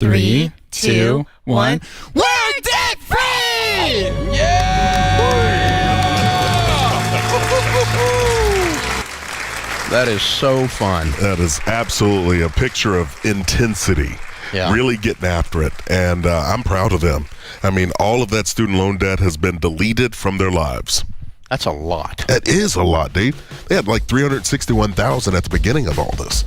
3, 2, 1. We're debt free! Yeah! That is so fun. That is absolutely a picture of intensity. Yeah. Really getting after it. And I'm proud of them. I mean, all of that student loan debt has been deleted from their lives. That's a lot. That is a lot, Dave. They had like $361,000 at the beginning of all this.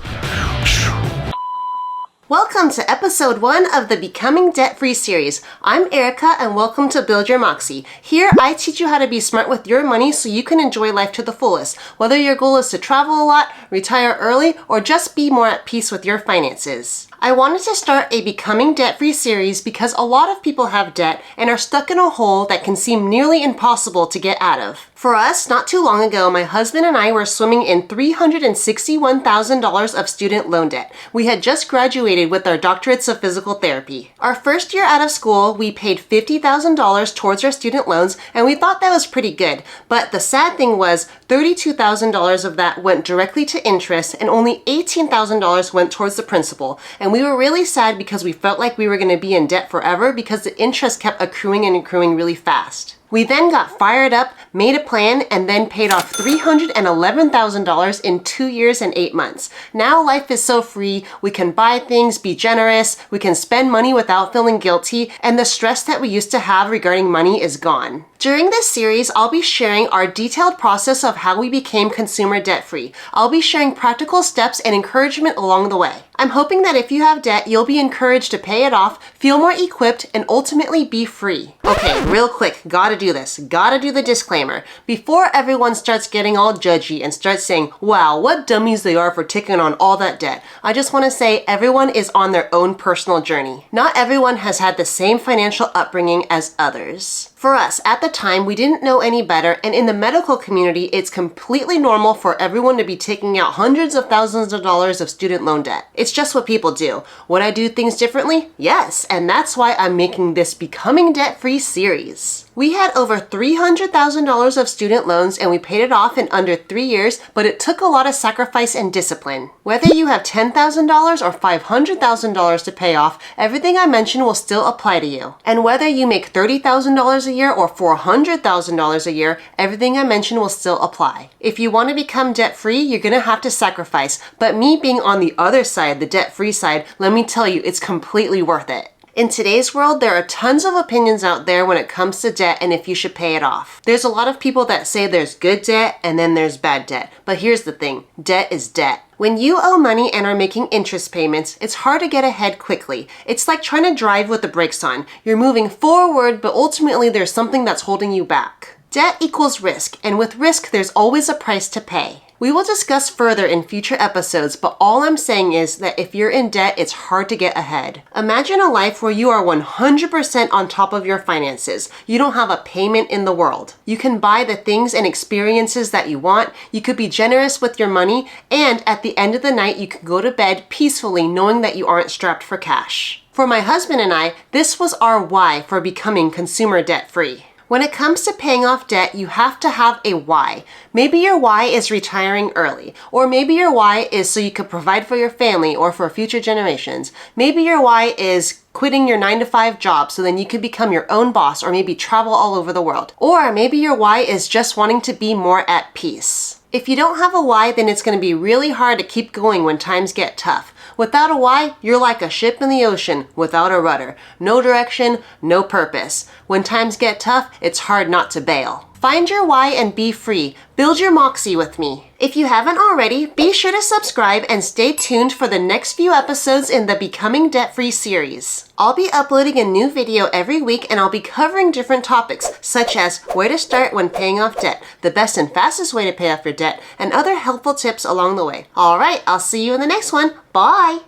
Welcome to episode 1 of the Becoming Debt-Free series. I'm Erica and welcome to Build Your Moxie. Here, I teach you how to be smart with your money so you can enjoy life to the fullest. Whether your goal is to travel a lot, retire early, or just be more at peace with your finances. I wanted to start a Becoming Debt-Free series because a lot of people have debt and are stuck in a hole that can seem nearly impossible to get out of. For us, not too long ago, my husband and I were swimming in $361,000 of student loan debt. We had just graduated with our doctorates of physical therapy. Our first year out of school, we paid $50,000 towards our student loans, and we thought that was pretty good. But the sad thing was, $32,000 of that went directly to interest, and only $18,000 went towards the principal. And we were really sad because we felt like we were going to be in debt forever because the interest kept accruing and accruing really fast. We then got fired up, made a plan, and then paid off $311,000 in 2 years and 8 months. Now life is so free, we can buy things, be generous, we can spend money without feeling guilty, and the stress that we used to have regarding money is gone. During this series, I'll be sharing our detailed process of how we became consumer debt-free. I'll be sharing practical steps and encouragement along the way. I'm hoping that if you have debt, you'll be encouraged to pay it off, feel more equipped, and ultimately be free. Okay, real quick, gotta do this. Gotta do the disclaimer. Before everyone starts getting all judgy and starts saying, wow, what dummies they are for taking on all that debt, I just want to say everyone is on their own personal journey. Not everyone has had the same financial upbringing as others. For us, at the time, we didn't know any better, and in the medical community, it's completely normal for everyone to be taking out hundreds of thousands of dollars of student loan debt. It's just what people do. Would I do things differently? Yes, and that's why I'm making this Becoming Debt-Free series. We had over $300,000 of student loans and we paid it off in under 3 years, but it took a lot of sacrifice and discipline. Whether you have $10,000 or $500,000 to pay off, everything I mentioned will still apply to you. And whether you make $30,000 a year or $400,000 a year, everything I mentioned will still apply. If you want to become debt-free, you're going to have to sacrifice, but me being on the other side, the debt-free side, let me tell you, it's completely worth it. In today's world, there are tons of opinions out there when it comes to debt and if you should pay it off. There's a lot of people that say there's good debt and then there's bad debt. But here's the thing, debt is debt. When you owe money and are making interest payments, it's hard to get ahead quickly. It's like trying to drive with the brakes on. You're moving forward, but ultimately there's something that's holding you back. Debt equals risk, and with risk, there's always a price to pay. We will discuss further in future episodes, but all I'm saying is that if you're in debt, it's hard to get ahead. Imagine a life where you are 100% on top of your finances. You don't have a payment in the world. You can buy the things and experiences that you want, you could be generous with your money, and at the end of the night, you can go to bed peacefully knowing that you aren't strapped for cash. For my husband and I, this was our why for becoming consumer debt-free. When it comes to paying off debt, you have to have a why. Maybe your why is retiring early, or maybe your why is so you could provide for your family or for future generations. Maybe your why is quitting your 9-to-5 job so then you could become your own boss or maybe travel all over the world. Or maybe your why is just wanting to be more at peace. If you don't have a why, then it's going to be really hard to keep going when times get tough. Without a why, you're like a ship in the ocean without a rudder. No direction, no purpose. When times get tough, it's hard not to bail. Find your why and be free. Build your Moxie with me. If you haven't already, be sure to subscribe and stay tuned for the next few episodes in the Becoming Debt-Free series. I'll be uploading a new video every week and I'll be covering different topics such as where to start when paying off debt, the best and fastest way to pay off your debt, and other helpful tips along the way. Alright, I'll see you in the next one. Bye!